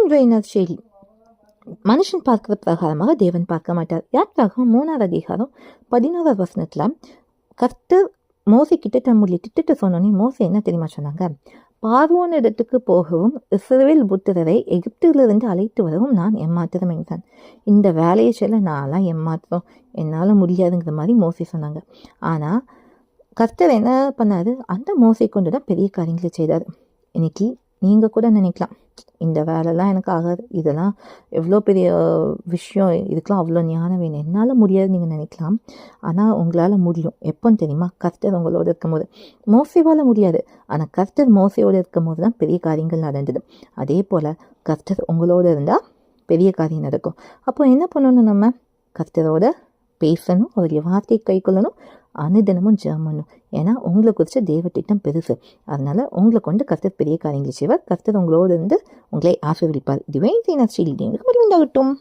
இன்றைய நற்செய்தி. மனுஷன் பார்க்கிற பிரகாரமாக தேவன் பார்க்க மாட்டார். யாத்ராகமம் 3வது அதிகாரம் 11வது வசனத்துல கர்த்தர் மோசே கிட்ட தம்முடைய திட்டத்தை சொன்னோன்னே மோசே என்ன தெரியுமா சொன்னாங்க? பார்வோன் இடத்துக்கு போகவும் இஸ்ரவேல் புத்திரரை எகிப்திலிருந்து அழைத்து வரவும் நான் எம்மாத்திரம் என்றான். இந்த வேலையை சொல்ல நான்லாம் எம்மாத்திரம், என்னால் முடியாதுங்கிற மாதிரி மோசே சொன்னாங்க. ஆனால் கர்த்தர் என்ன பண்ணாரு? அந்த மோசை கொண்டு தான் பெரிய காரியங்களை செய்தார். இன்னைக்கு நீங்கள் கூட நினைக்கலாம், இந்த வேலைலாம் எனக்கு ஆகாது, இதெல்லாம் எவ்வளோ பெரிய விஷயம், இதுக்கெலாம் அவ்வளோ ஞானம் வேணும், என்னால் முடியாது நீங்கள் நினைக்கலாம். ஆனால் உங்களால் முடியும். எப்போன்னு தெரியுமா? கர்த்தர் உங்களோட இருக்கும்போது. மோசைவால் முடியாது, ஆனால் கர்த்தர் மோசையோடு இருக்கும்போது தான் பெரிய காரியங்கள் நடந்தது. அதே போல் கர்த்தர் உங்களோட இருந்தால் பெரிய காரியம் நடக்கும். அப்போ என்ன பண்ணணும்? நம்ம கர்த்தரோட பேசணும், அவருடைய வார்த்தையை கை கொள்ளணும், அனுதினமும் ஜெபம் பண்ணணும். ஏன்னா உங்களை குறித்த தேவ திட்டம் பெருசு. அதனால உங்களை கொண்டு கர்த்தர் பெரிய காரியங்களை செய்வார். கர்த்தர் உங்களோடு இருந்து உங்களை ஆசீர்வதிப்பார். இதுவே நற்செய்தி. உங்களுக்கு மகிழ்ச்சியாகட்டும்.